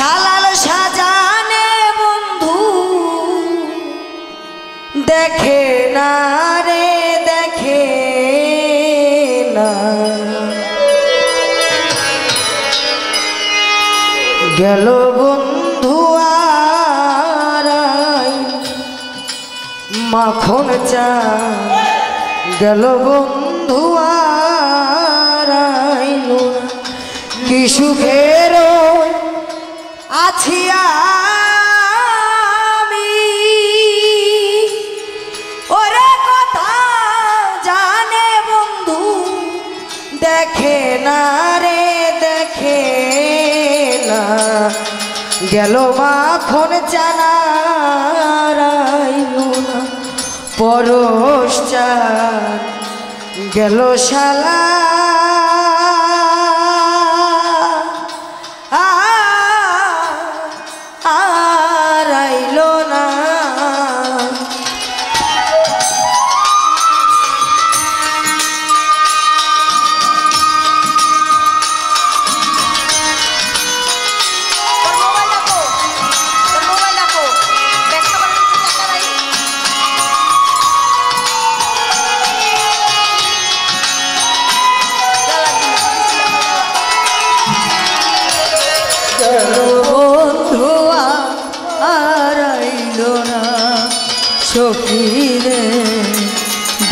শালাল সাজানে বন্ধু দেখে না রে দেখে না গেল বন্ধু আরাই মাখন চা গেল বন্ধু আরাইলো কি সুখের আছি আমি ওরে কথা জানে বন্ধু দেখে না রে দেখে না গেল মাখন জানা রাইলো না পরশ চান গেল শালা আরাইলো না সখীরে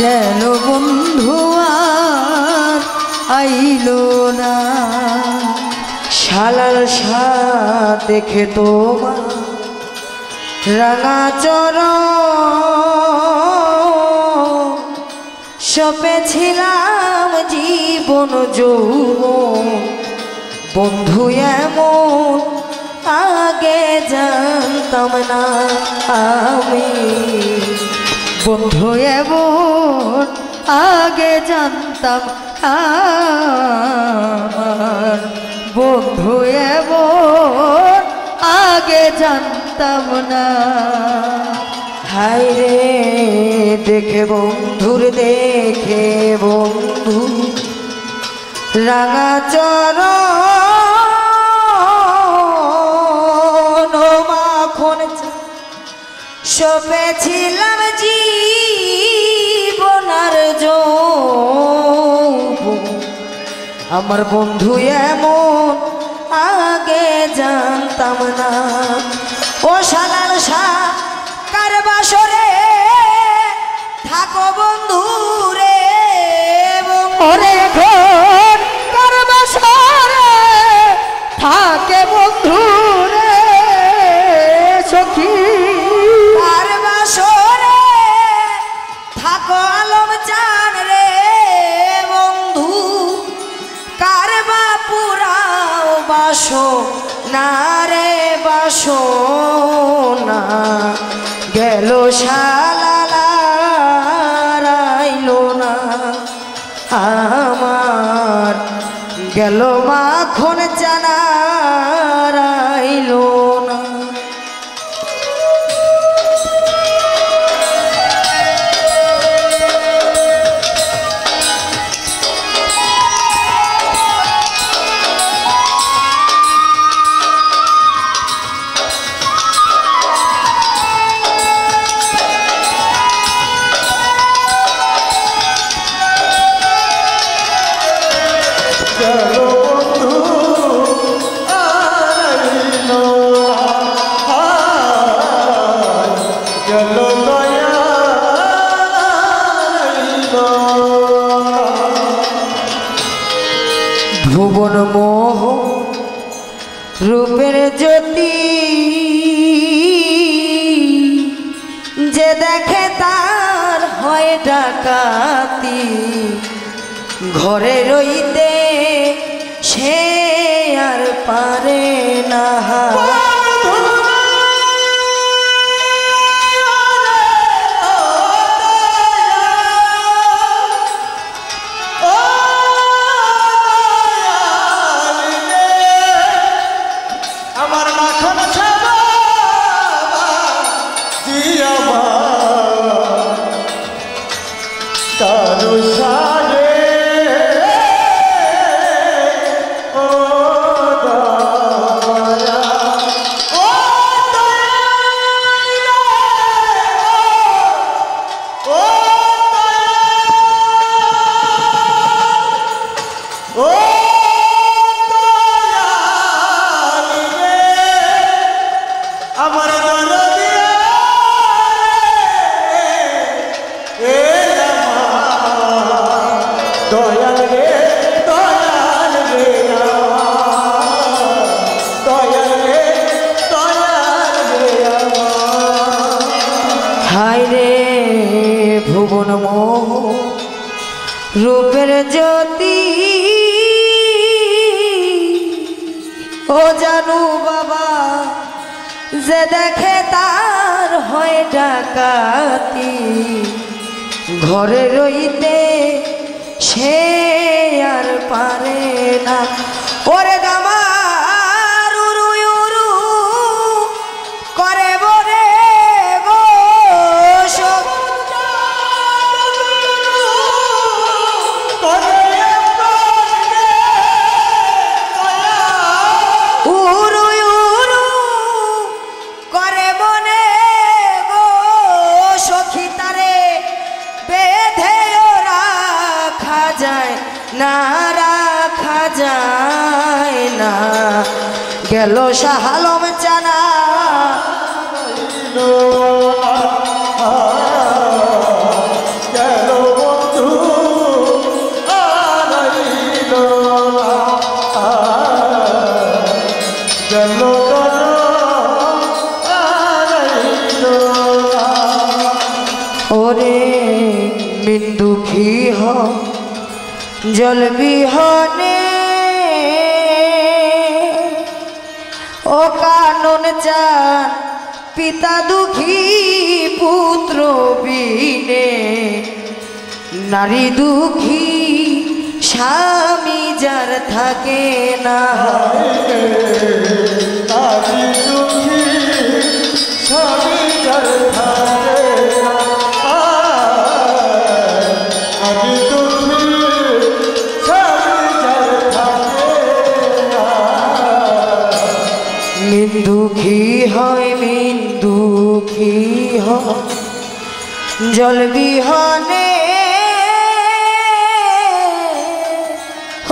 গেল বন্ধু আর আইলো না শালার সাথ দেখে তোমার রাঙা চরণ সপেছিলাম জীবন যৌবন বন্ধু এমন আগে জানতাম না আমি বন্ধু এমন আগে জানতাম আমার বন্ধু এমন আগে জানতাম না হায় রে দেখে বন্ধুর দেখে বন্ধু রাঙা চরণ মাখন সপেছিলাম জীবনার যৌবন আমার বন্ধু এমন আগে জানতাম না ও শালার শাহ কার বাসরে থাকো বন্ধু রে ওরে ঘর কার বাসরে থাকে বন্ধু রে সখী কার বাসরে থাকো আলম চান রে বন্ধু কার বাপুরাও বাসো না রে বাসো না গেল শালালা রাইলো না আমার গেল মাখন জানা রাইলো না ভুবন মোহ রূপের জ্যোতি যে দেখে তার হয় ডাকাতি ঘরে রইতে সে আর পারে না যৌবন মোহ রূপের জ্যোতি ও জানু বাবা যে দেখে তার হয় ডাকাতি ঘরে রইতে সে আর পারে না ওরে গামার উরু উরু করে বরে গো উরু উরু করে বনে গো সখী তারে বেঁধে রাখা যায় না রাখা যায় না গেল শাহালম জানা গেল বন্ধু গেল ওরে বিন দুঃখী হ জল বিহনে ও কানন চান পিতা দুঃখী পুত্র বিনে নারী দুঃখী স্বামী যার থাকে না নারী দুঃখী স্বামী যার থাকে না নারী দুঃখী স্বামী যার থাকে না মিন দুঃখী হয় মিন দুঃখী হয় জল বিহনে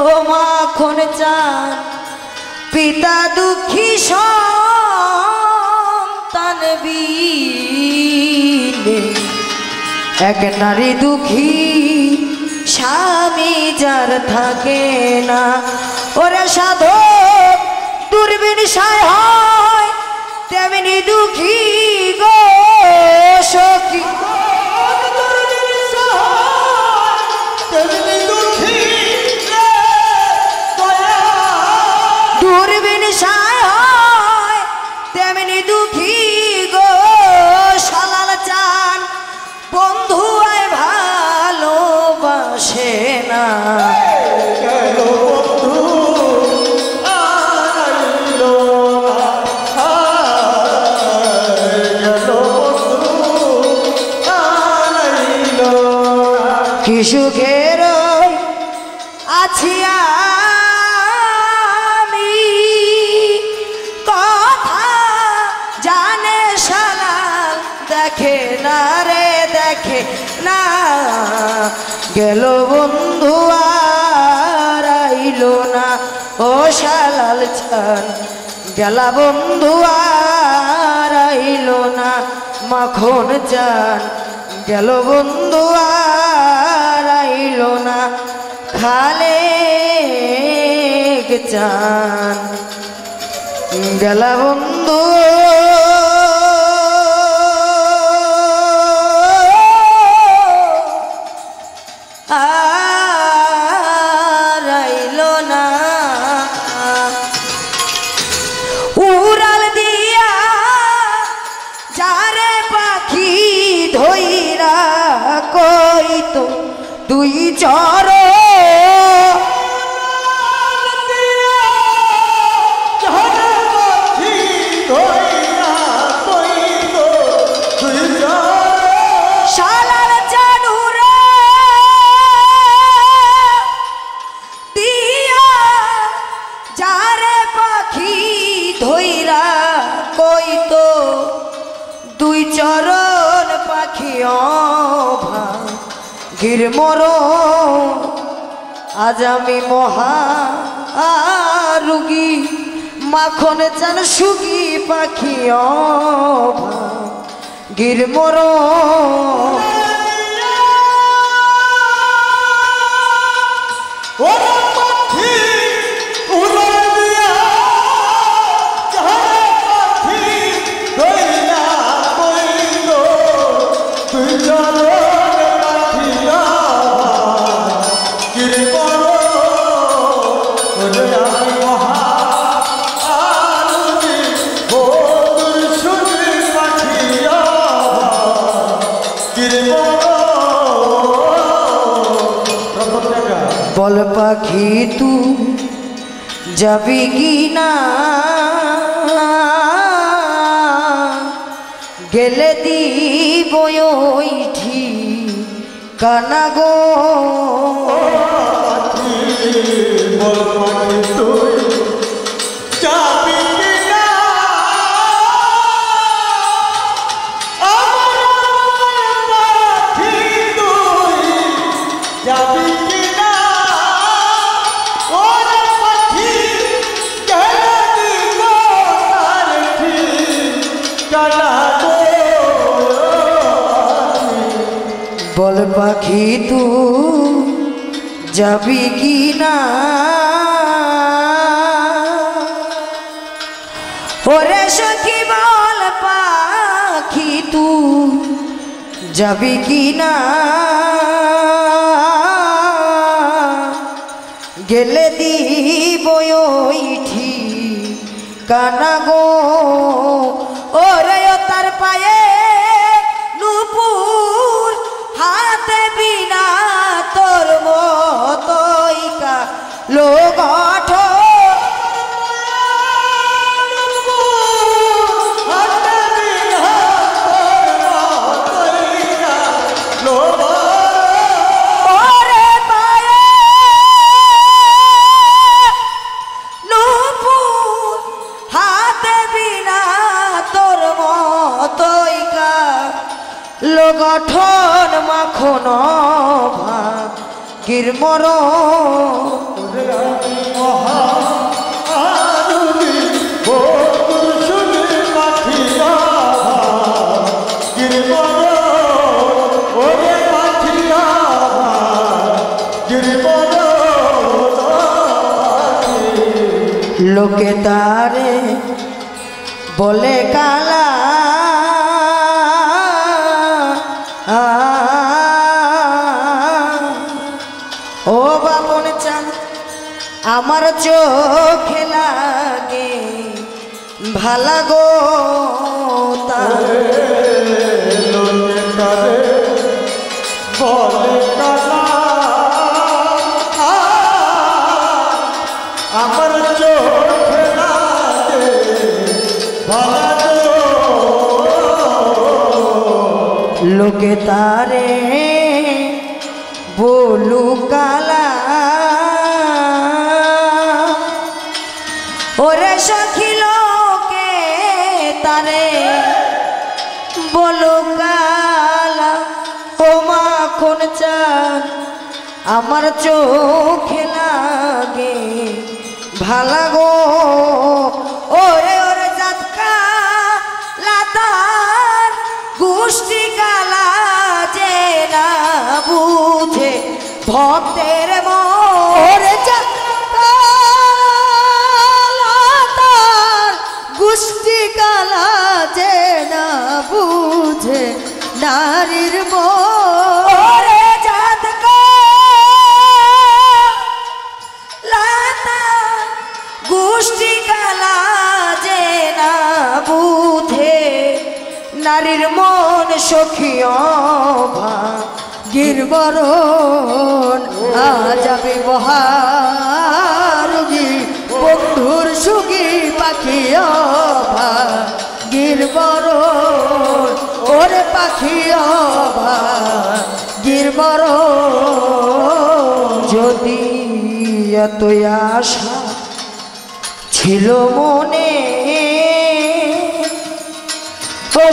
ও মাখন চান পিতা দুঃখী সন্তান বিনে এক নারী দুঃখী স্বামী যার থাকে না ওরে সাধক দূরবীন সায় হয় তেমনি দুঃখী গো সখী দূরবীন সায় হয় তেমনি দুঃখী গো শালাল চান বন্ধু আয় ভালোবাসে না গেল বন্ধু কি সুখের আছি আমি কথা জানে শালাল দেখে না রে দেখে না গেল বন্ধু আর আইলো না ও শালাল চান গেলা বন্ধু আর আইলো না মাখন চান গেল বন্ধু আর আইলো না খালে চান গেলা বন্ধু আর আইলো না উড়াল দিয়া যারে পাখি ধইরা কইতো দুই চর শালার জানুরে দিয়া যারে পাখি ধইরা কইতো দুই চরণ পাখি অভা গিরমর আজ আমি মহা রুগী মাখন চান সুগী পাখি অভা গিরমর বল পাখি তুই যাবি কি না, গেলে দিব ওই ঠিকানা গো। বল পাখি তুই যাবি কি না, আমার পাখি তুই যাবি কি না, ওর পাখি গেলে দিব তার ঠিকানা গো। বল পাখি তুই যাবি কি না, ওরে সখী বল পাখি তুই যাবি কি না, গেলে দিব ওই ঠিকানা গো। ওরে ও তার পায়ে নুপুর হাতে বিনা তোর মতই কালো গঠন, গঠন মাখন ভাগির লোকে তারে বলে কালা, ও বাপন চান আমার চোখে লাগে ভালা গো তার, বলে কালা আমার চোখে লাগে ভালা গো। লোকে তারে বলু কালা, ওরে সখী লোকে তারে বলু কালা, ও মাখন চান আমার চোখে লাগে ভালা গো। ওরে ওরে জাতকা লাতার গোষ্ঠী কালা যে না বুঝে ভক্তের মোরে, জাতকা লাতার গোষ্ঠী কালা যে না বুঝে নারীর মোরে, জাতকা লাতার গোষ্ঠী কালা যে না বুঝে নারীর মন সখিও ভাগির বরণ, যাবে বহারুগি বন্ধুর সুগি পাখিও ভাগির বরণ, ওরে পাখিও ভাগির বরণ। যদি এতই আশা ছিল মনে,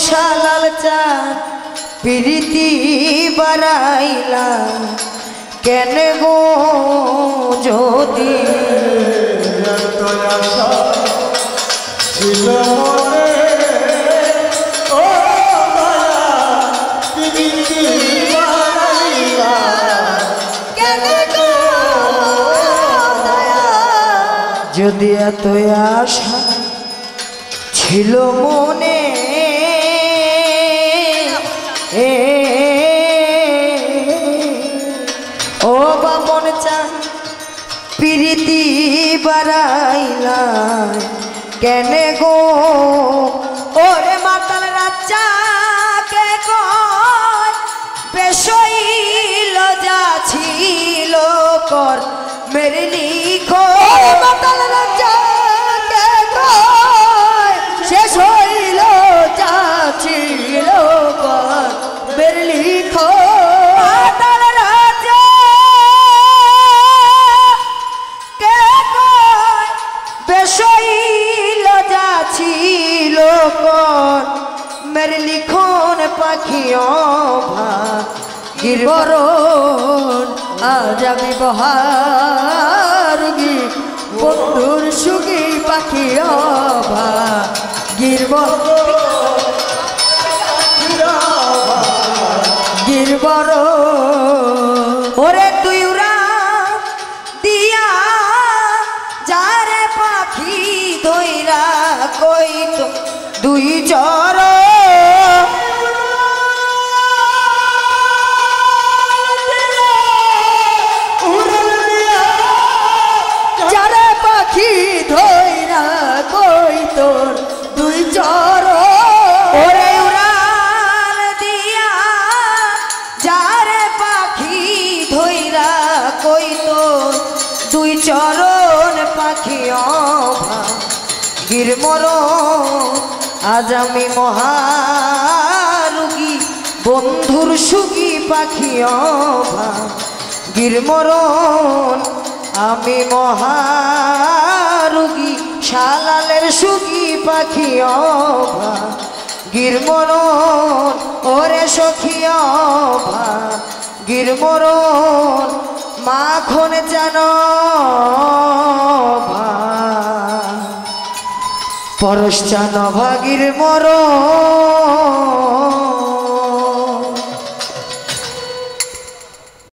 শালাল চাঁদ প্রীতি বাড়াইলা কেন গো, যদি ছিল মনে ও দয়া প্রীতি বাড়াইলা কেন গো দয়া, যদি এত আশা ছিল মনে, ও বাপন চান প্রীতি বাড়াইলা কেন গো, ওরে মাতাল রাজা কে কয় বেশইল যা ছিল কর মেরে লিখো মাতাল রাজা কে কয় শেষ হইল যা ছিল মেরে লিখো মাতাল রাজা কে কয় বেশ হইল যা ছিল মেরে লিখন পাখিও ভাগিরবরণ আজ আমি বহারুগি বন্ধুর সুখী পাখিও ভাগিরবরণ ওরে তুই উড়া দিয়া যারে পাখি ধইরা কই তো দুই চর যারে পাখি ধইরা কই তোর দুই চর ওরে উড়াল দিয়া যারে পাখি ধইরা কই তোর দুই চরণ পাখি ভাগিরবরণ আজ আমি মহারুগী বন্ধুর সুখী পাখি ভাগিরবরণ আমি মহারুগী শালালের সুখী পাখি ভাগিরবরণ ওরে সখী ভাগিরবরণ মাখন যেন পরশ যেন ভাগিরবরণ